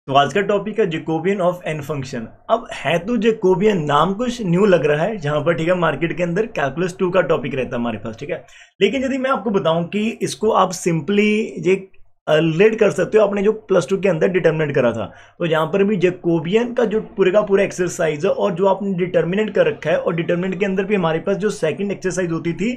तो आज का टॉपिक है जैकोबियन ऑफ एन फंक्शन। अब है तो जैकोबियन नाम कुछ न्यू लग रहा है, जहां पर ठीक है मार्केट के अंदर कैलकुलस 2 का टॉपिक रहता है हमारे पास, ठीक है। लेकिन यदि मैं आपको बताऊं कि इसको आप सिंपली ये रिलेट कर सकते हो आपने जो प्लस टू के अंदर डिटर्मिनेंट करा था, तो जहां पर भी जैकोबियन का जो पूरे का पूरा एक्सरसाइज है और जो आपने डिटर्मिनेंट कर रखा है, और डिटर्मिनेंट के अंदर भी हमारे पास जो सेकंड एक्सरसाइज होती थी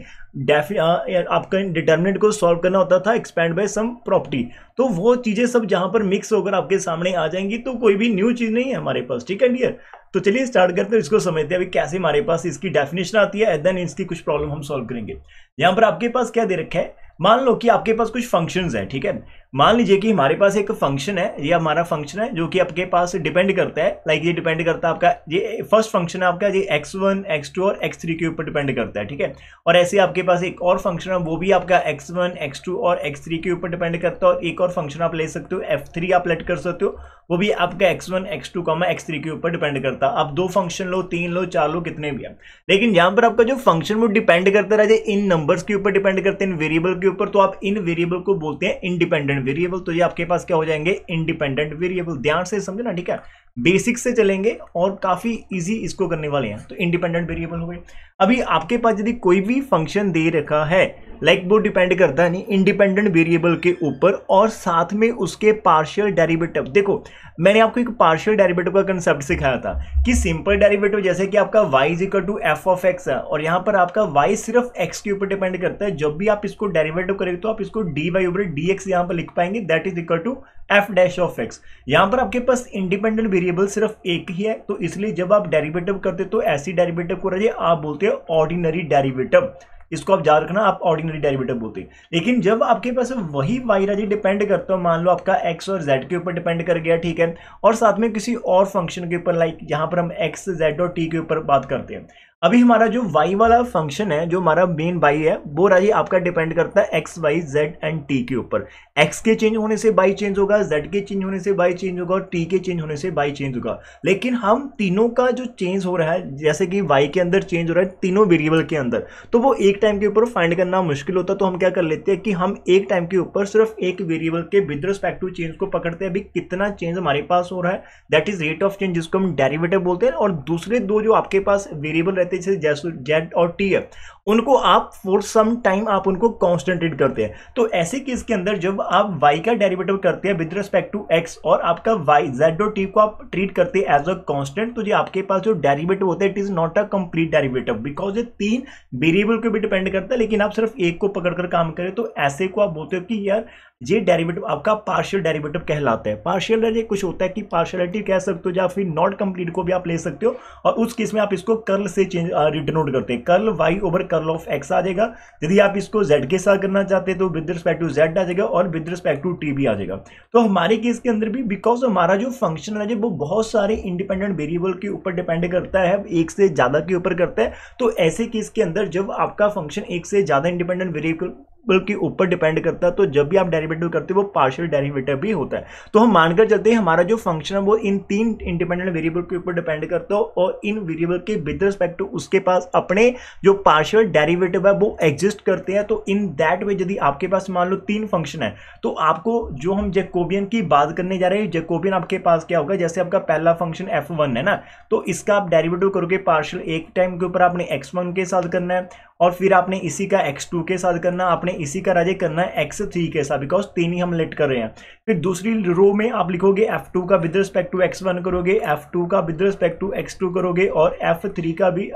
आपका डिटर्मिनेंट को सॉल्व करना होता था एक्सपैंड बाय सम प्रॉपर्टी। तो वो चीजें सब जहां पर मिक्स होकर आपके सामने आ जाएंगी, तो कोई भी न्यू चीज नहीं है हमारे पास, ठीक है डियर। तो चलिए स्टार्ट करते हैं, इसको समझते हैं अभी कैसे हमारे पास इसकी डेफिनेशन आती है, एंड देन इसकी कुछ प्रॉब्लम हम सॉल्व करेंगे। यहां पर आपके पास क्या दे रखा है, मान लो कि आपके पास कुछ फंक्शंस है, ठीक है। मान लीजिए कि हमारे पास एक फंक्शन है, ये हमारा फंक्शन है जो कि आपके पास डिपेंड करता है, लाइक ये डिपेंड करता है आपका, ये फर्स्ट फंक्शन है आपका, ये x1 x2 और x3 के ऊपर डिपेंड करता है, ठीक है। और ऐसे आपके पास एक और फंक्शन है, वो भी आपका x1 x2 और x3 के ऊपर डिपेंड करता है। और एक और फंक्शन आप ले सकते हो f3, आप लेट कर सकते हो, वो भी आपका x1 x2 x3 के ऊपर डिपेंड करता है। आप दो फंक्शन लो, तीन लो, चार लो, कितने भी है। लेकिन यहां पर आपका जो फंक्शन वो डिपेंड करता रहे इन नंबर्स के ऊपर डिपेंड करते हैं, इन वेरिएबल के ऊपर, तो आप इन वेरिएबल को बोलते हैं इंडिपेंडेंट वेरिएबल। तो ये आपके पास क्या हो जाएंगे, इंडिपेंडेंट वेरिएबल। ध्यान से समझना, ठीक है, बेसिक से चलेंगे और काफी इजी इसको करने वाले हैं। तो इंडिपेंडेंट वेरिएबल हो गए। अभी आपके पास यदि कोई भी फंक्शन दे रखा है, लाइक वो डिपेंड करता है नहीं इंडिपेंडेंट वेरिएबल के ऊपर, और साथ में उसके पार्शियल डेरिवेटिव। देखो मैंने आपको एक पार्शियल डेरिवेटिव का कंसेप्ट सिखाया था कि सिंपल डेरिवेटिव जैसे कि आपका y is equal to F of X है, और यहां पर आपका y सिर्फ x के ऊपर डिपेंड करता है। जब भी आप इसको डेरिवेटिव करेंगे तो आप इसको dy ओवर dx यहां पर लिख पाएंगे, that is equal to F dash of X. यहां पर आपके पास इंडिपेंडेंट वेरिएबल सिर्फ एक ही है, तो इसलिए जब आप डेरिवेटिव करते तो ऐसी डेरिवेटिव को रहिए आप बोलते हैं ऑर्डिनरी डेरिवेटिव। इसको आप याद रखना, आप ऑर्डिनरी डेरिवेटिव बोलते हैं। लेकिन जब आपके पास वही वाई राजी डिपेंड करता है, मान लो आपका एक्स और जेड के ऊपर डिपेंड कर गया, ठीक है, और साथ में किसी और फंक्शन के ऊपर, लाइक जहां पर हम एक्स जेड और टी के ऊपर बात करते हैं। अभी हमारा जो y वाला फंक्शन है, जो हमारा मेन y है, वो राजी आपका डिपेंड करता है x y z and t के ऊपर। x के चेंज होने से y चेंज होगा, z के चेंज होने से y चेंज होगा, और t के चेंज होने से y चेंज होगा। लेकिन हम तीनों का जो चेंज हो रहा है, जैसे कि y के अंदर चेंज हो रहा है तीनों वेरिएबल के अंदर, तो वो एक टाइम के ऊपर फाइंड करना मुश्किल होता है। तो हम क्या कर लेते हैं कि हम एक टाइम के ऊपर सिर्फ एक वेरिएबल के विद रिस्पेक्ट टू चेंज को पकड़ते हैं। अभी कितना चेंज हमारे पास हो रहा है, that is rate of change, जिसको हम डेरिवेटिव बोलते हैं। और दूसरे दो जो आपके पास वेरिएबल रहते हैं जैसे जेड और टी है, उनको आप फॉर सम टाइम आप उनको कांस्टेंट ट्रीट करते हैं। तो ऐसे केस के अंदर जब आप y का डेरिवेटिव करते हैं विद रिस्पेक्ट टू x, और आपका y z और t को आप ट्रीट करते हैं एज अ कांस्टेंट, तो ये आपके पास जो डेरिवेटिव होता है it is not a complete derivative, because ये तीन वेरिएबल को भी डिपेंड करता है। लेकिन आप सिर्फ एक को पकड़कर काम करें, तो ऐसे को आप बोलते हो कि यार ये डेरिवेटिव आपका पार्शियल डेरिवेटिव कहलाता है। पार्शियल ये कुछ होता है कि पार्शियलिटी कह सकते हो, या फिर नॉट कंप्लीट को भी आप ले सकते हो, और उस केस में आप इसको कर्ल से चेंज डिनोट करते हैं। Curl y over curl of x आ जाएगा। यदि आप इसको z के साथ करना चाहते हैं तो विद रिस्पेक्ट टू z आ जाएगा, और विद रिस्पेक्ट टू t भी आ जाएगा। तो हमारे केस के अंदर भी, बिकॉज हमारा जो फंक्शन है वो बहुत सारे इंडिपेंडेंट वेरिएबल के ऊपर डिपेंड करता है, एक से ज्यादा के ऊपर करता है। तो ऐसे केस के अंदर जब आपका फंक्शन एक से ज्यादा इंडिपेंडेंट वेरिएबल के ऊपर डिपेंड करता है, तो जब भी आप डेरिवेटिव करते हो वो पार्शियल डेरिवेटिव भी होता है। तो हम मानकर चलते हैं हमारा जो फंक्शन है वो इन तीन इंडिपेंडेंट वेरिएबल के ऊपर डिपेंड करता है, और इन वेरिएबल के विद रिस्पेक्ट टू उसके पास अपने जो पार्शियल डेरिवेटिव है वो एग्जिस्ट करते हैं। तो इन दैट वे यदि आपके पास मान लो तीन फंक्शन है, तो आपको जो हम जैकोबियन की बात करने जा रहे हैं, जैकोबियन आपके पास क्या होगा, जैसे आपका पहला फंक्शन f1 है ना, तो इसका आप डेरिवेटिव करोगे पार्शियल एक टाइम के ऊपर आपने x1 के साथ करना है, और फिर आपने इसी का x2 के साथ करना, आपने इसी का राजे करना है x3 के साथ, बिकॉज तीन ही हम लेट कर रहे हैं। फिर दूसरी रो में आप लिखोगे f2 का विद रिस्पेक्ट टू x1 करोगे, f2 का विद रिस्पेक्ट टू x2 करोगे, और f3 का भी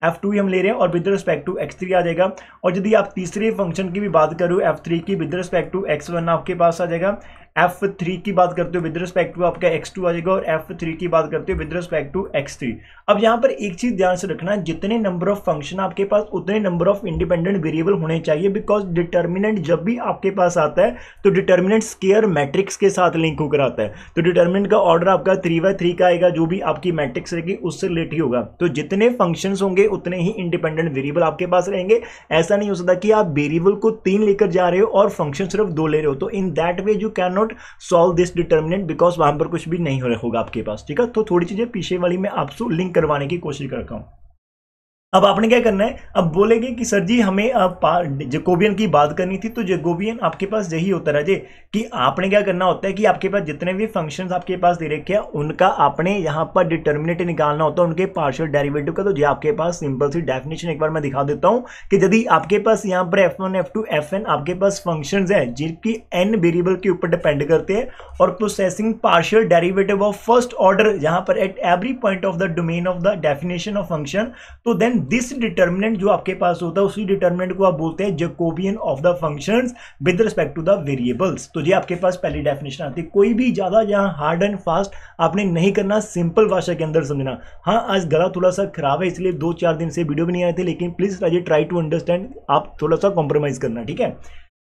f2 ही हम ले रहे हैं और विद रिस्पेक्ट टू x3 आ जाएगा। और यदि आप तीसरे फंक्शन की भी बात करो, f3 की विद रिस्पेक्ट टू x1 आपके पास आ जाएगा, f3 की बात करते हो विद रिस्पेक्ट टू आपका x2 आ जाएगा, और f3 की बात करते हो विद रिस्पेक्ट टू x3। अब यहाँ पर एक चीज ध्यान से रखना, जितने नंबर ऑफ फंक्शन आपके पास उतने नंबर ऑफ इंडिपेंडेंट वेरिएबल होने चाहिए, बिकॉज डिटर्मिनेंट जब भी आपके पास आता है तो डिटर्मिनेंट स्क्वायर मैट्रिक्स के साथ लिंक होकर आता है। तो डिटर्मिनेंट का ऑर्डर आपका 3/3 का आएगा, जो भी आपकी मैट्रिक्स रहेगी उससे रिलेट ही होगा। तो जितने फंक्शन होंगे उतने ही इंडिपेंडेंट वेरिएबल आपके पास रहेंगे। ऐसा नहीं हो सकता कि आप वेरिएबल को 3 लेकर जा रहे हो और फंक्शन सिर्फ 2 ले रहे हो, तो in that way you can not solve this determinant, because वहां पर कुछ भी नहीं हो रहा होगा आपके पास, ठीक है। तो थोड़ी चीजें पीछे वाली मैं आपसे लिंक करवाने की कोशिश करता हूं। अब आपने क्या करना है, अब बोलेंगे कि सर जी हमें जैकोबियन की बात करनी थी, तो जैकोबियन आपके पास यही होता है कि आपने क्या करना होता है कि आपके पास जितने भी फंक्शंस आपके पास दे रखे हैं उनका आपने यहाँ पर डिटर्मिनेंट निकालना होता है उनके पार्शियल डेरिवेटिव का। तो ये आपके पास सिंपल सी डेफिनेशन एक बार मैं दिखा देता हूँ कि यदि आपके पास यहाँ पर f1 f2 fn आपके पास फंक्शंस है जिनकी n वेरिएबल के ऊपर डिपेंड करते हैं और possessing partial derivative of first order यहाँ पर at every point of the domain of the definition of function, तो देन दिस डिटर्मिनेंट जो आपके पास होता है उसी डिटर्मिनेंट को आप बोलते हैं Jacobian of the functions with respect to the variables. तो ये आपके पास पहली डेफिनेशन आती है। कोई भी ज्यादा यहाँ हार्ड एंड फास्ट आपने नहीं करना, सिंपल भाषा के अंदर समझना। हाँ आज गला थोड़ा सा खराब है इसलिए 2-4 दिन से वीडियो भी नहीं आए थे, लेकिन प्लीज ट्राई टू अंडरस्टैंड, आप थोड़ा सा कॉम्प्रोमाइज करना, ठीक है।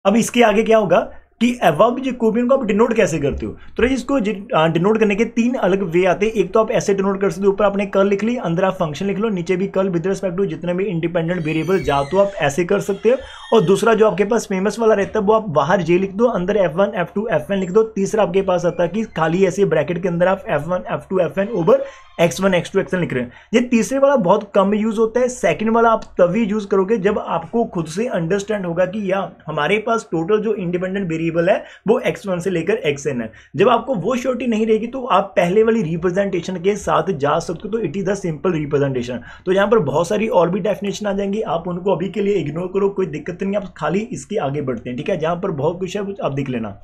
अब इसके आगे क्या होगा कि एवर्ब जैकोबियन को आप डिनोट कैसे करते हो। तो इसको डिनोट करने के 3 अलग वे आते हैं। एक तो आप ऐसे डिनोट कर सकते हो, ऊपर आपने कर्ल लिख ली, अंदर आप फंक्शन लिख लो, नीचे भी कर्ल विद रिस्पेक्ट टू जितने भी इंडिपेंडेंट वेरिएबल जा तो आप ऐसे कर सकते हो। और दूसरा जो आपके पास फेमस वाला रहता है वो आप बाहर जे लिख दो, अंदर f1 f2 fn लिख दो। तीसरा आपके पास आता है कि खाली ऐसे ब्रैकेट के अंदर आप f1 f2 fn over x1 x2 xn लिख रहे हैं। ये तीसरे वाला बहुत कम यूज होता है। सेकंड वाला आप तभी यूज करोगे जब आपको खुद से अंडरस्टैंड होगा कि या हमारे पास टोटल जो इंडिपेंडेंट वेरिएबल है वो x1 से लेकर xn है। जब आपको वो श्योरिटी नहीं रहेगी तो आप पहले वाली रिप्रेजेंटेशन के साथ जा सकते हो। तो it is the simple representation. तो यहाँ पर बहुत सारी और भी डेफिनेशन आ जाएंगी, आप उनको अभी के लिए इग्नोर करो, कोई दिक्कत नहीं, आप खाली इसके आगे बढ़ते हैं, ठीक है। जहां पर बहुत कुछ है आप देख लेना,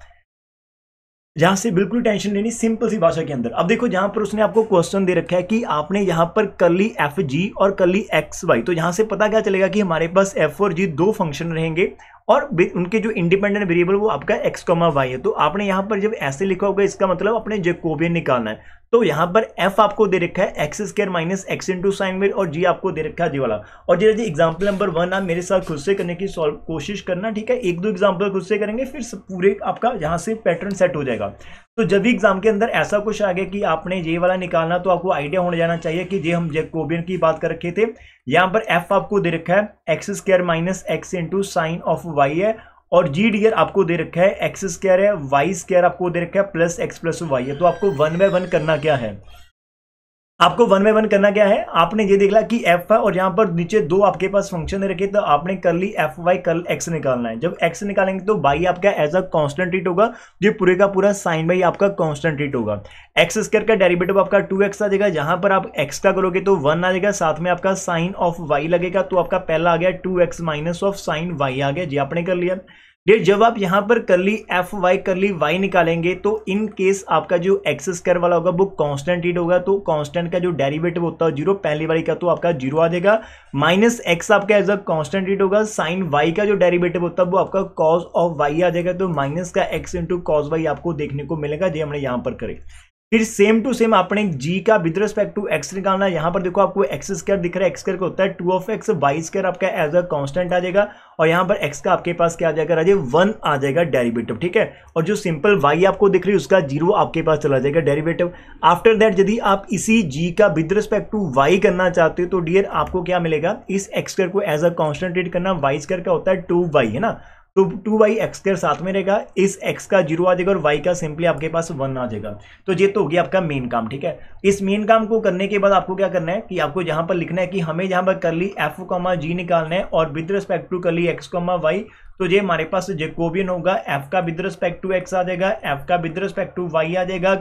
जहां से बिल्कुल टेंशन लेनी, सिंपल सी भाषा के अंदर। अब देखो जहां पर उसने आपको क्वेश्चन दे रखा है कि आपने यहां पर कर्ली एफ जी और कर्ली एक्स वाई, तो यहां से पता क्या चलेगा कि हमारे पास एफ और जी 2 फंक्शन रहेंगे और उनके जो इंडिपेंडेंट वेरिएबल वो आपका एक्स कॉमा वाई है। तो आपने यहां पर जब ऐसे लिखा होगा इसका मतलब अपने जैकोबियन निकालना है। तो यहां पर f आपको दे रखा है X square minus X into sine wave और g आपको दे रखा है जी वाला। और जी एग्जांपल नंबर 1 आप मेरे साथ खुद से करने की कोशिश करना, ठीक है। 1-2 एग्जांपल खुद से करेंगे फिर पूरे आपका यहां से पैटर्न सेट हो जाएगा। तो जब भी एग्जाम के अंदर ऐसा कुछ आ गया कि आपने ये वाला निकालना, तो आपको आइडिया होने जाना चाहिए कि ये हम जैकोबियन की बात कर रखे थे। यहाँ पर f आपको दे रखा है X square minus X into sine of Y है और जी डियर आपको दे रखा है एक्स स्क्वायर है, वाई स्क्वायर आपको दे रखा है प्लस एक्स प्लस वाई है। तो आपको 1 बाय 1 करना क्या है, आपको 1 बाय 1 करना क्या है, आपने ये देखला कि f है और यहाँ पर नीचे 2 आपके पास फंक्शन दे रखे, तो आपने कर ली एफ वाई कर्ल एक्स निकालना है। जब x निकालेंगे तो y आपका एज अ कांस्टेंट रेट होगा, जो पूरे का पूरा साइन बाई आपका कांस्टेंट रेट होगा। एक्स स्क्वायर का डेरिवेटिव आपका 2x आ जाएगा, जहां पर आप x का करोगे तो 1 आ जाएगा, साथ में आपका साइन ऑफ y लगेगा, तो आपका पहला आ गया 2x minus of sine y आ गया जी, आपने कर लिया। जब आप यहां पर करली एफ वाई करली वाई निकालेंगे तो इन केस आपका जो एक्स स्क्वायर वाला होगा वो कांस्टेंट रेट होगा, तो कांस्टेंट का जो डेरिवेटिव होता है 0, पहली वाली का तो आपका 0 आ जाएगा, माइनस एक्स आपका एज अ कांस्टेंट रेट होगा, साइन वाई का जो डेरिवेटिव होता है वो आपका कॉस ऑफ वाई आ जाएगा, तो माइनस का एक्स इंटू कॉस वाई आपको देखने को मिलेगा, जो हमने यहां पर करे। फिर सेम टू सेम आपने g का विद रिस्पेक्ट टू x निकालना है। यहां पर देखो आपको एक्स स्क्वायर दिख रहा है, एक्स स्क्वायर का होता है 2 ऑफ एक्स, वाई स्क्वायर आपका एज अ कांस्टेंट आ जाएगा और यहां पर x का आपके पास क्या आ जाएगा राजे 1 आ जाएगा डेरिवेटिव, ठीक है। और जो सिंपल y आपको दिख रही है उसका 0 आपके पास चला जाएगा डेरिवेटिव। आफ्टर दैट यदि आप इसी g का विद रिस्पेक्ट टू y करना चाहते हो तो डियर आपको क्या मिलेगा, इस x स्क्वायर को एज अ कांस्टेंट ट्रीट करना, y स्क्वायर का होता है 2y है ना, तो 2y एक्स स्क्वायर साथ में रहेगा, इस x का 0 आ जाएगा और y का सिंपली आपके पास 1 आ जाएगा। तो ये तो हो गया आपका मेन काम, ठीक है। इस मेन काम को करने के बाद आपको क्या करना है कि आपको यहां पर लिखना है कि हमें यहां पर कर ली f कॉमा जी निकालना है और विद रिस्पेक्ट टू कर ली x कॉमा वाई, तो ये हमारे पास जैकोबियन होगा, f का विद रिस्पेक्ट टू x आ जाएगा, f का विद रिस्पेक्ट टू y आ जाएगा,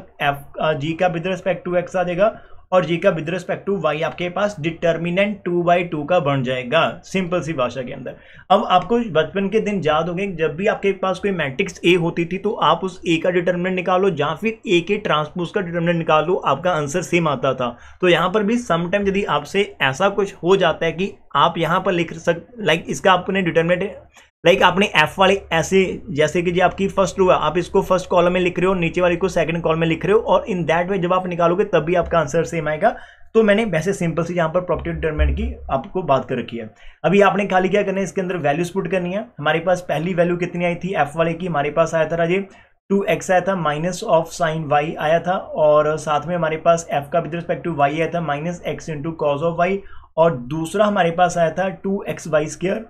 g का विद रिस्पेक्ट टू x आ जाएगा और जी का विद रिस्पेक्ट टू वाई आपके पास डिटर्मिनेंट 2/2 का बन जाएगा, सिंपल सी भाषा के अंदर। अब आपको बचपन के दिन याद होंगे जब भी आपके पास कोई मैट्रिक्स ए होती थी तो आप उस ए का डिटर्मिनेंट निकालो या फिर ए के ट्रांसपोज का डिटर्मिनेंट निकालो, आपका आंसर सेम आता था। तो यहाँ पर भी समटाइम यदि आपसे ऐसा कुछ हो जाता है कि आप यहाँ पर लिख लाइक इसका आपने डिटर्मिनेंट लाइक आपने एफ वाले ऐसे, जैसे कि जी आपकी फर्स्ट रो है, आप इसको फर्स्ट कॉलम में लिख रहे हो, नीचे वाले को सेकंड कॉलम में लिख रहे हो और इन दैट वे जब आप निकालोगे तब भी आपका आंसर सेम आएगा। तो मैंने वैसे सिंपल सी यहाँ पर प्रॉपर्टी डिटरमिनेंट की आपको बात कर रखी है। अभी आपने खाली क्या करना है, इसके अंदर वैल्यूज पुट करनी है। हमारे पास पहली वैल्यू कितनी आई थी एफ वाले की, हमारे पास आया था राजे 2x आया था, माइनस ऑफ साइन y आया था और साथ में हमारे पास f का विद रिस्पेक्ट टू y आया था minus X into cos of y और दूसरा हमारे पास आया था 2xy स्क्वायर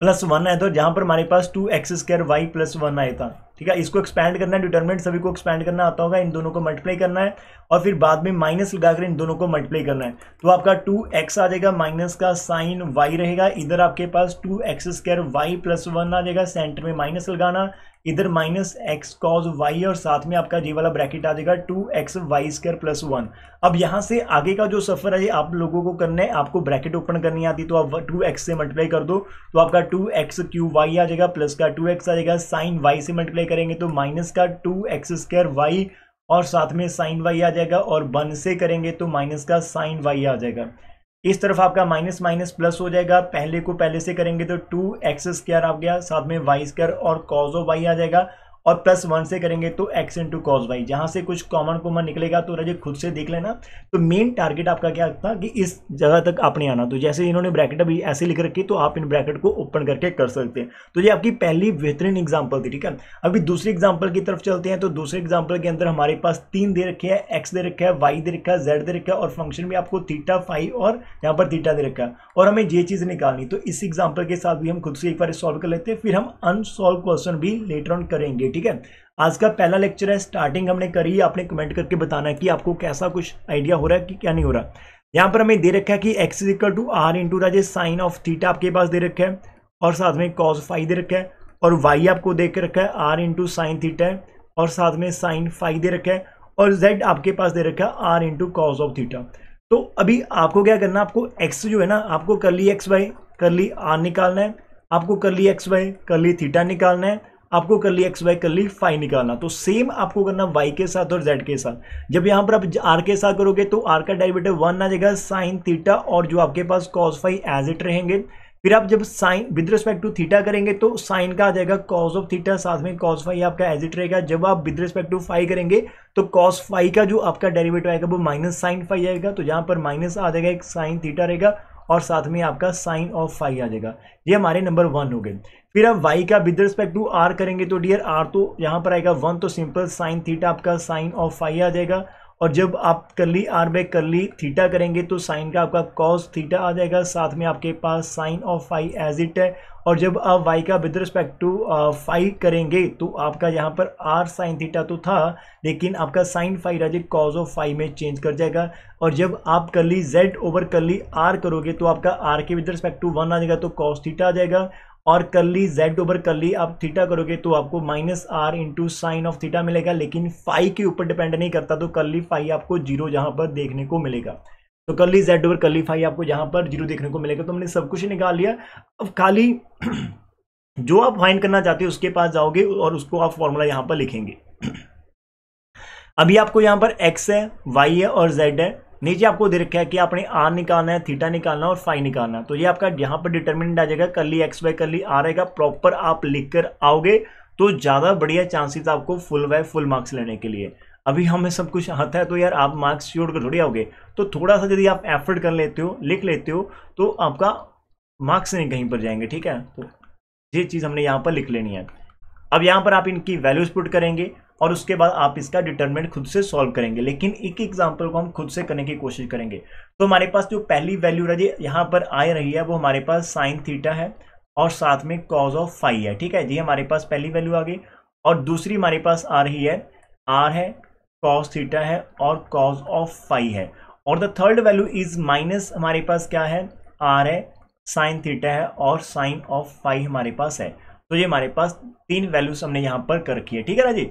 +1 है, तो जहां पर हमारे पास 2x² y +1 आया था, ठीक है। इसको एक्सपैंड करना है, डिटरमिनेंट सभी को एक्सपैंड करना आता होगा, इन दोनों को मल्टीप्लाई करना है और फिर बाद में माइनस लगाकर इन दोनों को मल्टीप्लाई करना है। तो आपका 2x आ जाएगा, माइनस का साइन y रहेगा, इधर आपके पास 2x² y +1 आ जाएगा, सेंटर में माइनस लगाना, इधर माइनस x cos y और साथ में आपका ये वाला ब्रैकेट आ जाएगा 2xy² +1। अब यहाँ से आगे का जो सफर है ये आप लोगों को करना है, आपको ब्रैकेट ओपन करनी आती तो आप 2x से मल्टीप्लाई कर दो, तो आपका 2x³ आ जाएगा, प्लस का 2x आ जाएगा, साइन y से मल्टीप्लाई करेंगे तो माइनस का 2x² y और साथ में साइन y आ जाएगा, और 1 से करेंगे तो माइनस का साइन y आ जाएगा। इस तरफ आपका माइनस माइनस प्लस हो जाएगा, पहले को पहले से करेंगे तो 2x² आ गया, साथ में y² और cos y आ जाएगा, और +1 से करेंगे तो x × cos y। जहां से कुछ कॉमन निकलेगा तो रजे खुद से देख लेना। तो मेन टारगेट आपका क्या था कि इस जगह तक आपने आना, तो जैसे इन्होंने ब्रैकेट अभी ऐसे लिख रखी तो आप इन ब्रैकेट को ओपन करके कर सकते हैं। तो ये आपकी पहली बेहतरीन एग्जाम्पल थी, ठीक है। अभी दूसरी एग्जाम्पल की तरफ चलते हैं। तो दूसरे एग्जाम्पल के अंदर हमारे पास 3 दे रखे हैं, x दे रखा है, y दे रखा है, z दे रखा है, और फंक्शन में आपको थीटा फाई और यहाँ पर थीटा दे रखा है, और हमें ये चीज निकालनी। तो इस एग्जाम्पल के साथ भी हम खुद से एक बार सॉल्व कर लेते हैं, फिर हम अनसॉल्व क्वेश्चन भी लेटर ऑन करेंगे, ठीक है। आज का पहला लेक्चर है, स्टार्टिंग हमने करी है, आपने कमेंट करके बताना है कि आपको कैसा कुछ आइडिया हो रहा है कि क्या नहीं हो रहा। यहाँ पर हमें दे रखा है कि x = r × राजे साइन ऑफ थीटा आपके पास दे रखा है, और साथ में cos फाई दे रखा है, और y आपको देख रखा है r × साइन थीटा है, और साथ में साइन फाई दे रखा है, और z आपके पास दे रखा है r × cos ऑफ थीटा। तो अभी आपको क्या करना है, आपको x जो है ना, आपको कर्ली xy कर्ली r निकालना है, आपको कर्ली xy कर्ली थीटा निकालना है, आपको कर्ली xy कर्ली फाई निकालना। तो सेम आपको करना y के साथ और z के साथ। जब यहाँ पर आप r के साथ करोगे तो r का डेरिवेटिव 1 आ जाएगा साइन थीटा, और जो आपके पास cos फाई एज इट रहेंगे। फिर आप जब sine with respect to theta करेंगे तो साइन का आ जाएगा cos ऑफ थीटा, साथ में cos फाई आपका एज इट रहेगा। जब आप विद रिस्पेक्ट टू फाई करेंगे तो cos फाई का जो आपका डेरिवेटिव आएगा वो माइनस साइन फाई आएगा, तो यहाँ पर माइनस आ जाएगा, एक साइन थीटा रहेगा, और साथ में आपका साइन ऑफ फाई आ जाएगा। ये हमारे नंबर 1 हो गए। फिर आप y का विद रिस्पेक्ट टू r करेंगे तो डियर r तो यहाँ पर आएगा 1, तो सिंपल साइन थीटा आपका साइन ऑफ फाई आ जाएगा, और जब आप curly r by curly theta करेंगे तो साइन का आपका cos थीटा आ जाएगा, साथ में आपके पास sine of phi as it है। और जब आप y का विद रिस्पेक्ट टू फाई करेंगे तो आपका यहाँ पर r साइन थीटा तो था, लेकिन आपका साइन फाई राजे cos ऑफ फाई में चेंज कर जाएगा। और जब आप curly z over curly r करोगे तो आपका r के विद रिस्पेक्ट टू 1 आ जाएगा, तो cos थीटा आ जाएगा, और कर्ली z ओवर कर्ली आप थीटा करोगे तो आपको minus r × sine of theta मिलेगा, लेकिन फाई के ऊपर डिपेंड नहीं करता, तो कर्ली फाई आपको 0 जहां पर देखने को मिलेगा। तो curly z over curly phi आपको जहां पर 0 देखने को मिलेगा। तो हमने सब कुछ निकाल लिया। अब खाली जो आप फाइंड करना चाहते हो उसके पास जाओगे और उसको आप फॉर्मूला यहां पर लिखेंगे। अभी आपको यहाँ पर x है, y है और z है, नीचे आपको दे रखा है कि आपने r निकालना है, थीटा निकालना और फाई निकालना है। तो ये आपका यहाँ पर डिटरमिनेंट आ जाएगा, कर्ली xy कर्ली r आएगा। प्रॉपर आप लिख कर आओगे तो ज़्यादा बढ़िया चांसेस आपको फुल मार्क्स लेने के लिए। अभी हमें सब कुछ आता है तो यार आप मार्क्स छोड़ कर थोड़ी आओगे, तो थोड़ा सा यदि आप एफर्ट कर लेते हो, लिख लेते हो, तो आपका मार्क्स नहीं कहीं पर जाएंगे, ठीक है। तो ये चीज़ हमने यहाँ पर लिख लेनी है। अब यहाँ पर आप इनकी वैल्यूज पुट करेंगे और उसके बाद आप इसका डिटरमिनेंट खुद से सॉल्व करेंगे, लेकिन एक एग्जांपल को हम खुद से करने की कोशिश करेंगे। तो हमारे पास जो पहली वैल्यू यहाँ पर आ रही है वो हमारे पास साइन थीटा है और साथ में cos ऑफ फाई है, ठीक है जी। हमारे पास पहली वैल्यू आ गई, और दूसरी हमारे पास आ रही है r है, cos थीटा है और cos ऑफ फाई है, और the third value is minus हमारे पास क्या है, r है, साइन थीटा है और साइन ऑफ फाई हमारे पास है। तो ये हमारे पास 3 वैल्यूज हमने यहाँ पर कर रखी है, ठीक है ना जी।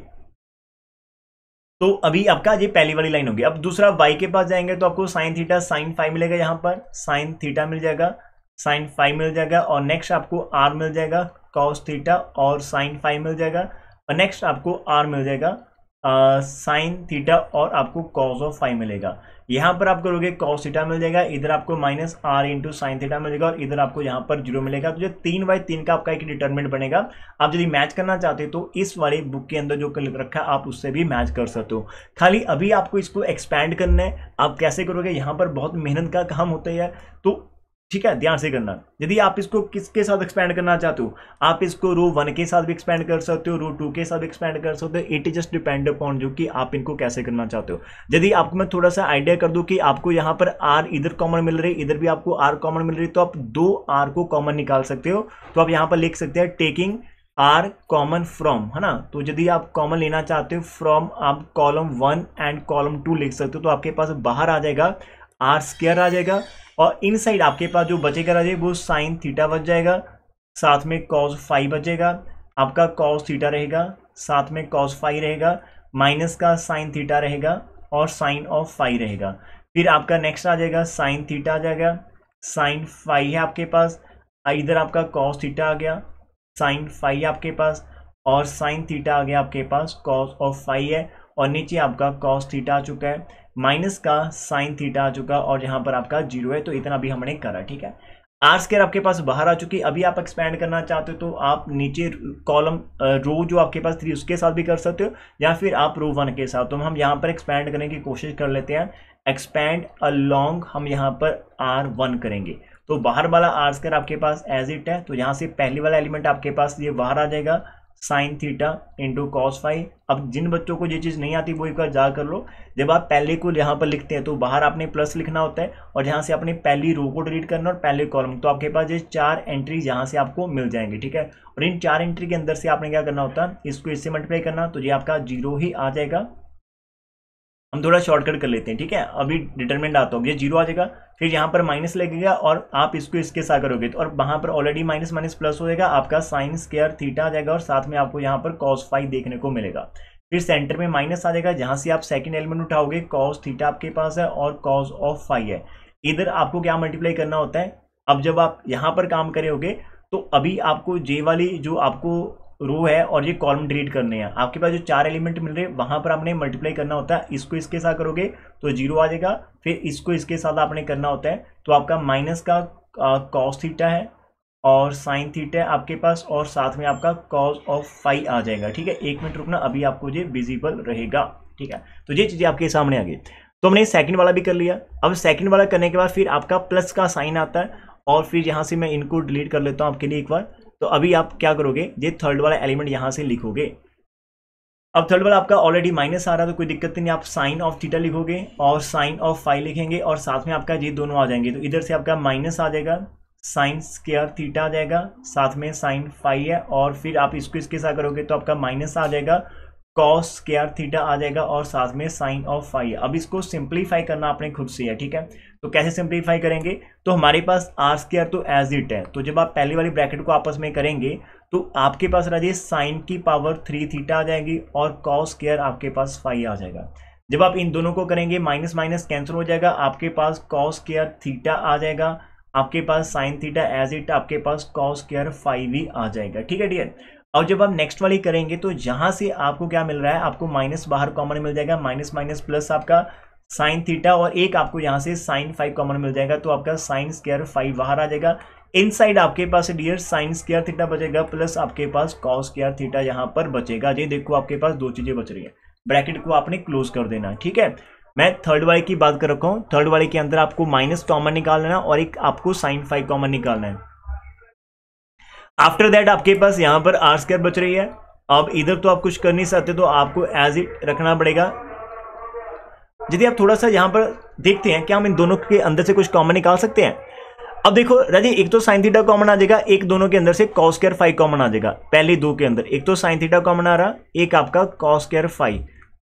तो अभी आपका ये पहली वाली लाइन होगी। अब दूसरा y के पास जाएंगे तो आपको साइन थीटा साइन फाई मिलेगा, यहाँ पर साइन थीटा मिल जाएगा, साइन फाई मिल जाएगा, और नेक्स्ट आपको r मिल जाएगा, cos थीटा और साइन फाई मिल जाएगा, और नेक्स्ट आपको r मिल जाएगा साइन थीटा और आपको cos ऑफ फाई मिलेगा। यहाँ पर आप करोगे cos थीटा मिल जाएगा, इधर आपको माइनस r × साइन थीटा मिलेगा, और इधर आपको यहाँ पर 0 मिलेगा। तो जो 3/3 का आपका एक डिटरमिनेंट बनेगा। आप यदि मैच करना चाहते हो तो इस वाले बुक के अंदर जो लिख रखा है आप उससे भी मैच कर सकते हो। खाली अभी आपको इसको एक्सपैंड करना है। आप कैसे करोगे, यहाँ पर बहुत मेहनत का काम होता है यार। तो ठीक है, ध्यान से करना। यदि आप इसको किसके साथ एक्सपेंड करना चाहते हो, आप इसको रो 1 के साथ भी एक्सपेंड कर सकते हो, रो 2 के साथ एक्सपेंड कर सकते हो। इट जस्ट डिपेंड अपॉन जो कि आप इनको कैसे करना चाहते हो। यदि आपको मैं थोड़ा सा आइडिया कर दूं कि आपको यहाँ पर आर इधर कॉमन मिल रही, इधर भी आपको आर कॉमन मिल रही, तो आप 2 आर को कॉमन निकाल सकते हो। तो आप यहाँ पर लिख सकते हैं टेकिंग आर कॉमन फ्रॉम, है ना। तो यदि आप कॉमन लेना चाहते हो फ्रॉम, आप कॉलम 1 एंड कॉलम 2 लिख सकते हो। तो आपके पास बाहर आ जाएगा आर स्क्वायर आ जाएगा, और इनसाइड आपके पास जो बचेगा राजे वो साइन थीटा बच जाएगा, साथ में कॉस फाई बचेगा, आपका कॉस थीटा रहेगा, साथ में कॉस फाई रहेगा, माइनस का साइन थीटा रहेगा और साइन ऑफ फाई रहेगा। फिर आपका नेक्स्ट आ जाएगा साइन थीटा आ जाएगा, साइन फाई है आपके पास, इधर आपका कॉस थीटा आ गया, साइन फाई आपके पास, और साइन थीटा आ गया आपके पास, कॉस ऑफ फाई है, और नीचे आपका कॉस थीटा आ चुका है, माइनस का साइन थीटा आ चुका, और यहाँ पर आपका 0 है। तो इतना भी हमने करा, ठीक है। आर स्क्वायर आपके पास बाहर आ चुकी। अभी आप एक्सपेंड करना चाहते हो तो आप नीचे कॉलम रो जो आपके पास 3 उसके साथ भी कर सकते हो, या फिर आप रो 1 के साथ। तो हम यहाँ पर एक्सपेंड करने की कोशिश कर लेते हैं। एक्सपेंड अलोंग हम यहाँ पर R1 करेंगे। तो बाहर वाला आर स्क्वायर आपके पास एज इट है, तो यहाँ से पहले वाला एलिमेंट आपके पास ये बाहर आ जाएगा, sine theta into cos phi. अब जिन बच्चों को ये चीज़ नहीं आती वो एक बार जा कर लो। जब आप पहले को यहाँ पर लिखते हैं तो बाहर आपने प्लस लिखना होता है, और यहाँ से आपने पहली रो को डिलीट करना और पहले कॉलम। तो आपके पास ये 4 एंट्री यहाँ से आपको मिल जाएंगे, ठीक है। और इन 4 एंट्री के अंदर से आपने क्या करना होता है, इसको इससे मल्टीप्लाई करना, तो ये आपका 0 ही आ जाएगा। हम थोड़ा शॉर्टकट कर लेते हैं, ठीक है। अभी डिटरमिनेंट आता हो, ये 0 आ जाएगा, फिर यहाँ पर माइनस लगेगा और आप इसको इसके साथ करोगे तो, और वहाँ पर ऑलरेडी माइनस माइनस प्लस हो जाएगा, आपका साइन स्क्वायर थीटा आ जाएगा, और साथ में आपको यहाँ पर कॉस फाई देखने को मिलेगा। फिर सेंटर में माइनस आ जाएगा, जहाँ से आप सेकंड एलिमेंट उठाओगे, कॉस थीटा आपके पास है और कॉस ऑफ फाई है। इधर आपको क्या मल्टीप्लाई करना होता है। अब जब आप यहाँ पर काम करोगे तो अभी आपको जे वाली जो आपको रो है और ये कॉलम डिलीट करने हैं। आपके पास जो 4 एलिमेंट मिल रहे हैं वहां पर आपने मल्टीप्लाई करना होता है। इसको इसके साथ करोगे तो 0 आ जाएगा, फिर इसको इसके साथ आपने करना होता है, तो आपका माइनस का कॉस थीटा है और साइन थीटा है आपके पास, और साथ में आपका कॉस ऑफ फाई आ जाएगा, ठीक है। 1 मिनट रुकना, अभी आपको ये विजिबल रहेगा, ठीक है। तो ये चीजें आपके सामने आ गई। तो हमने सेकंड वाला भी कर लिया। अब सेकंड वाला करने के बाद फिर आपका प्लस का साइन आता है, और फिर यहाँ से मैं इनको डिलीट कर लेता हूँ आपके लिए एक बार। तो अभी आप क्या करोगे, ये थर्ड वाला एलिमेंट यहां से लिखोगे। अब थर्ड वाला आपका ऑलरेडी माइनस आ रहा है तो कोई दिक्कत नहीं, आप साइन ऑफ थीटा लिखोगे और साइन ऑफ फाई लिखेंगे, और साथ में आपका ये दोनों आ जाएंगे। तो इधर से आपका माइनस आ जाएगा, साइन स्क्वायर थीटा आ जाएगा, साथ में साइन फाई है, और फिर आप इसको इसके साथ करोगे तो आपका माइनस आ जाएगा, कॉस स्क्वायर थीटा आ जाएगा, और साथ में साइन ऑफ फाई। अब इसको सिंप्लीफाई करना आपने खुद से है, ठीक है। तो कैसे सिंप्लीफाई करेंगे, तो हमारे पास आर स्क्वायर तो एज इट है, तो जब आप पहली वाली ब्रैकेट को आपस में करेंगे तो आपके पास राजे साइन की पावर 3 थीटा आ जाएगी, और कॉस स्क्वायर आपके पास फाई आ जाएगा। जब आप इन दोनों को करेंगे माइनस माइनस कैंसिल हो जाएगा, आपके पास कॉस स्क्वायर थीटा आ जाएगा, आपके पास साइन थीटा एज इट, आपके पास कॉस स्क्वायर फाई भी आ जाएगा, ठीक है डियर। और जब आप नेक्स्ट वाली करेंगे तो जहां से आपको क्या मिल रहा है, आपको माइनस बाहर कॉमन मिल जाएगा, माइनस माइनस प्लस आपका साइन थीटा, और एक आपको यहाँ से साइन फाई कॉमन मिल जाएगा, तो आपका साइन स्क्वायर फाई बाहर आ जाएगा। इनसाइड आपके पास डियर साइन स्क्वायर थीटा बचेगा, प्लस आपके पास कॉस स्क्वायर थीटा यहाँ पर बचेगा। ये देखो आपके पास 2 चीजें बच रही है, ब्रैकेट को आपने क्लोज कर देना, ठीक है। मैं थर्ड वाले की बात कर रखा हूँ। थर्ड वाले के अंदर आपको माइनस कॉमन निकाल लेना और एक आपको साइन फाई कॉमन निकालना है। आफ्टर दैट आपके पास यहाँ पर आर स्क्वायर बच रही है। अब इधर तो आप कुछ कर नहीं सकते, तो आपको एज इट रखना पड़ेगा। यदि आप थोड़ा सा यहाँ पर देखते हैं क्या हम इन दोनों के अंदर से कुछ कॉमन निकाल सकते हैं। अब देखो राजी, एक तो साइन थीटा कॉमन आ जाएगा, एक दोनों के अंदर से कॉस स्क्वायर फाई कॉमन आ जाएगा। पहले 2 के अंदर एक तो साइन थीटा कॉमन आ रहा, एक आपका कॉस स्क्वायर फाई।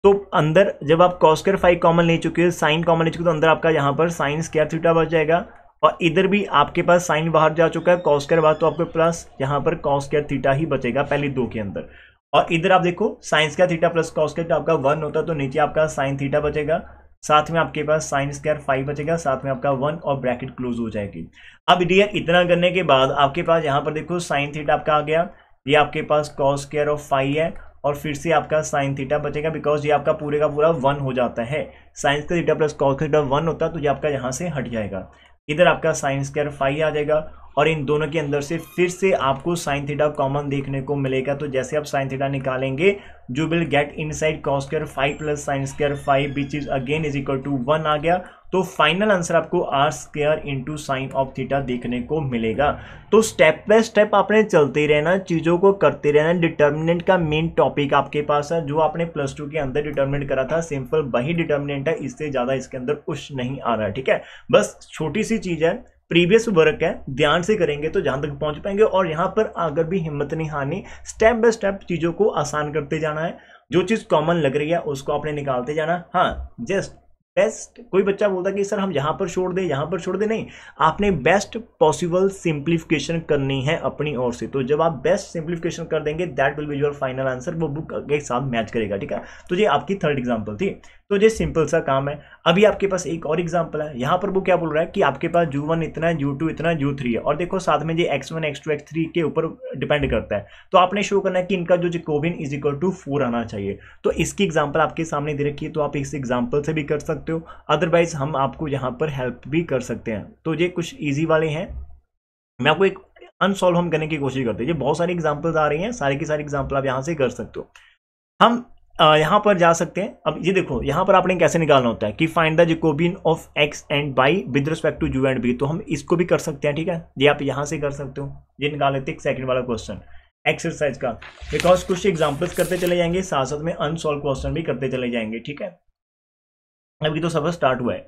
तो अंदर जब आप कॉस स्क्वायर फाई कॉमन ले चुके हो, साइन कॉमन ले चुके हो, तो अंदर आपका यहाँ पर साइन स्क्वायर थीटा बच जाएगा, और इधर भी आपके पास साइन बाहर जा चुका है, कॉस स्क्वायर बाहर, तो आपको प्लस यहाँ पर कॉस स्क्वायर थीटा ही बचेगा पहले 2 के अंदर। और इधर आप देखो sine square theta plus cos square आपका 1 होता है, तो नीचे आपका साइन थीटा बचेगा, साथ में आपके पास साइन स्क्वायर फाई बचेगा, साथ में आपका 1 और ब्रैकेट क्लोज हो जाएगी। अब डियर इतना करने के बाद आपके पास यहाँ पर देखो साइन थीटा आपका आ गया, ये आपके पास कॉस स्क्वायर ऑफ फाई है, और फिर से आपका साइन थीटा बचेगा, बिकॉज ये आपका पूरे का पूरा 1 हो जाता है। Sine square theta plus cos theta 1 होता है, तो ये आपका यहाँ से हट जाएगा। इधर आपका साइन स्क्वायर फाई आ जाएगा, और इन दोनों के अंदर से फिर से आपको साइन थीटा कॉमन देखने को मिलेगा। तो जैसे आप साइन थीटा निकालेंगे, you will get inside cos square 5 plus sine square 5 which is again is equal to 1 आ गया। तो फाइनल आंसर आपको R square into sine of theta देखने को मिलेगा। तो स्टेप बाय स्टेप आपने चलते रहना, चीज़ों को करते रहना। डिटर्मिनेंट का मेन टॉपिक आपके पास है, जो आपने प्लस 2 के अंदर डिटर्मिनेंट करा था, सिंपल वही डिटर्मिनेंट है, इससे ज़्यादा इसके अंदर कुछ नहीं आ रहा है। ठीक है, बस छोटी सी चीज़ है, प्रीवियस वर्क है, ध्यान से करेंगे तो जहां तक पहुंच पाएंगे। और यहाँ पर अगर भी हिम्मत नहीं हारनी, स्टेप बाय स्टेप चीज़ों को आसान करते जाना है। जो चीज़ कॉमन लग रही है उसको आपने निकालते जाना। हाँ, जस्ट बेस्ट। कोई बच्चा बोलता कि सर हम यहाँ पर छोड़ दें, यहाँ पर छोड़ दें, नहीं, आपने बेस्ट पॉसिबल सिंप्लीफिकेशन करनी है अपनी ओर से। तो जब आप बेस्ट सिंप्लीफिकेशन कर देंगे, that will be your final answer, वो बुक के साथ मैच करेगा। ठीक है, तो ये आपकी थर्ड एग्जांपल थी। तो ये सिंपल सा काम है। अभी आपके पास एक और एग्जांपल है, यहाँ पर वो क्या बोल रहा है कि आपके पास u1 इतना है, u2 इतना, u3 है, और देखो साथ में ये x1 x2 x3 के ऊपर डिपेंड करता है। तो आपने शो करना है कि इनका जो जैकोबियन इज इक्वल टू 4 आना चाहिए। तो इसकी एग्जांपल आपके सामने दे रखी है, तो आप इस एग्जांपल से भी कर सकते हो, अदरवाइज हम आपको यहाँ पर हेल्प भी कर सकते हैं। तो ये कुछ ईजी वाले हैं, मैं आपको एक अनसॉल्व हम करने की कोशिश करते हैं। ये बहुत सारी एग्जाम्पल्स आ रही हैं, सारी की सारी एग्जाम्पल आप यहाँ से कर सकते हो। हम यहाँ पर जा सकते हैं। अब ये देखो, यहाँ पर आपने कैसे निकालना होता है कि find the Jacobian of x and y with respect to u and v। तो हम इसको भी कर सकते हैं। ठीक है, ये आप यहाँ से कर सकते हो। ये निकाल लेते हैं सेकंड वाला क्वेश्चन एक्सरसाइज का, बिकॉज कुछ एग्जाम्पल्स करते चले जाएंगे, साथ साथ में अनसॉल्व क्वेश्चन भी करते चले जाएंगे। ठीक है, अभी तो सफर स्टार्ट हुआ है,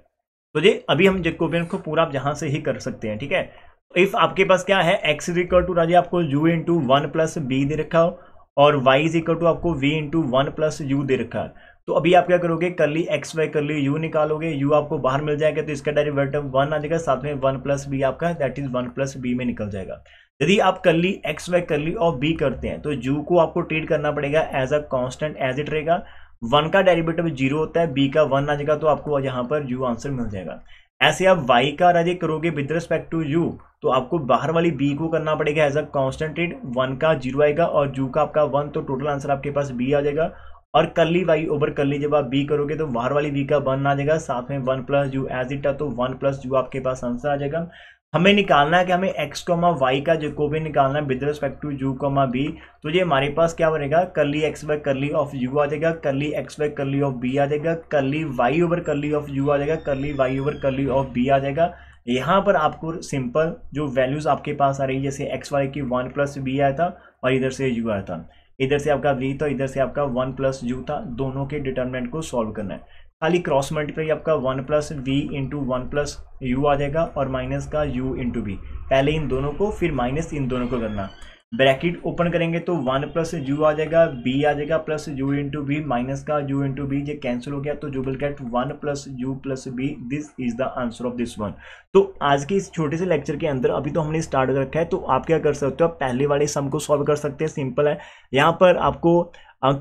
तो ये अभी हम जैकोबियन को पूरा आप यहाँ से ही कर सकते हैं। ठीक है, इफ आपके पास क्या है, x इज इक्वल टू राजे आपको u इंटू 1 प्लस बी दे रखा हो, और y इज इक्वल टू आपको v into 1 plus you they रखा है। तो अभी आप क्या करोगे, करली एक्स वाई करली यू निकालोगे, u आपको बाहर मिल जाएगा, तो इसका डेरिवेटिव 1 आ जाएगा, साथ में 1 प्लस बी आपका दैट इज 1 प्लस बी में निकल जाएगा। यदि आप करली एक्स वाई करली और बी करते हैं, तो u को आपको ट्रीट करना पड़ेगा as a constant, as it रहेगा। 1 का डेरिवेटिव 0 होता है, b का 1 आ जाएगा, तो आपको यहाँ पर u आंसर मिल जाएगा। ऐसे आप y का राजे करोगे विद रिस्पेक्ट टू u, तो आपको बाहर वाली b को करना पड़ेगा एज अ कांस्टेंट रेट, 1 का 0 आएगा और u का आपका 1, तो टोटल आंसर आपके पास b आ जाएगा। और करली y ओवर करली जब आप b करोगे तो बाहर वाली b का 1 आ जाएगा, साथ में 1 प्लस u एज इट है, तो 1 प्लस u आपके पास आंसर आ जाएगा। हमें निकालना है कि हमें x, y का जैकोबियन निकालना है with respect to u, b। तो ये हमारे पास क्या बनेगा, curly x y curly of u आ जाएगा, curly x y curly of b आ जाएगा, curly y over curly of u आ जाएगा, curly y over curly of b आ जाएगा। यहाँ पर आपको सिंपल जो वैल्यूज आपके पास आ रही है, जैसे एक्स वाई की 1 प्लस बी आया था और इधर से u आया था, इधर से आपका v था, इधर से आपका 1 प्लस u था, दोनों के डिटर्मिनेंट को सॉल्व करना है। खाली क्रॉस मल्टीप्लाई आपका 1 plus v into 1 plus u आ जाएगा, और माइनस का u इंटू बी, पहले इन दोनों को फिर माइनस इन दोनों को करना। ब्रैकेट ओपन करेंगे तो 1 प्लस यू आ जाएगा, बी आ जाएगा, plus u into b, minus का u इंटू बी, ये कैंसिल हो गया, तो you will get 1 plus u plus b, this is the answer of this one. तो आज के इस छोटे से लेक्चर के अंदर अभी तो हमने स्टार्ट कर रखा है, तो आप क्या कर सकते हो, आप पहले वाले सम को सॉल्व कर सकते हैं। सिंपल है, यहाँ पर आपको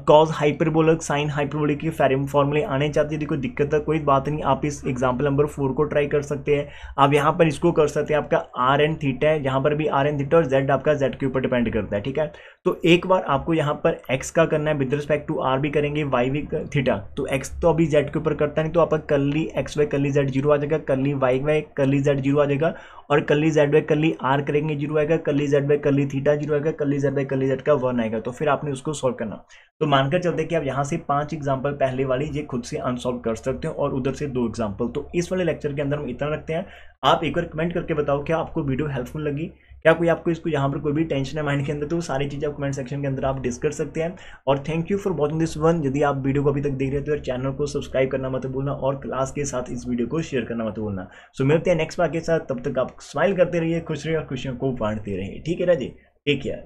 कॉज हाइपरबोलिक साइन हाइपरबोलिक के फॉर्मूले आने चाहते हैं, कोई दिक्कत है कोई बात नहीं, आप इस एग्जाम्पल नंबर 4 को ट्राई कर सकते हैं। आप यहाँ पर इसको कर सकते हैं, आपका आर एन थीटा है, यहाँ पर भी आर एन थीटा, और जेड आपका जेड के ऊपर डिपेंड करता है। ठीक है, तो एक बार आपको यहाँ पर एक्स का करना है विद रिस्पेक्ट टू आर भी करेंगे, वाई भी थीटा, तो एक्स तो अभी जेड के ऊपर करता नहीं, तो आपका करली एक्स वाई करली जेड 0 आ जाएगा, करली वाई वाई करली जेड 0 आ जाएगा, और करली जेड वाई करली आर करेंगे 0 आएगा, करली जेड वाई करली थीटा 0 आएगा, करली जेड वाई करली जेड का 1 आएगा। तो फिर आपने उसको सॉल्व करना। तो मानकर चलते कि आप यहाँ से 5 एग्जाम्पल पहले वाली ये खुद से अनसॉल्व कर सकते हो, और उधर से 2 एग्जाम्पल। तो इस वाले लेक्चर के अंदर हम इतना रखते हैं। आप एक बार कमेंट करके बताओ क्या आपको वीडियो हेल्पफुल लगी, क्या कोई आपको इसको यहाँ पर कोई भी टेंशन है माइंड के अंदर, तो सारी चीज़ें आप कमेंट सेक्शन के अंदर आप डिस्कस कर सकते हैं। और thank you for watching this one. यदि आप वीडियो को अभी तक देख रहे हो तो चैनल को सब्सक्राइब करना मत भूलना, और क्लास के साथ इस वीडियो को शेयर करना मत भूलना। सो मिलते हैं नेक्स्ट पार्ट के साथ, तब तक आप स्माइल करते रहिए, खुश रहिए और खुशियों को बांटते रहिए। ठीक है राजी, टेक केयर।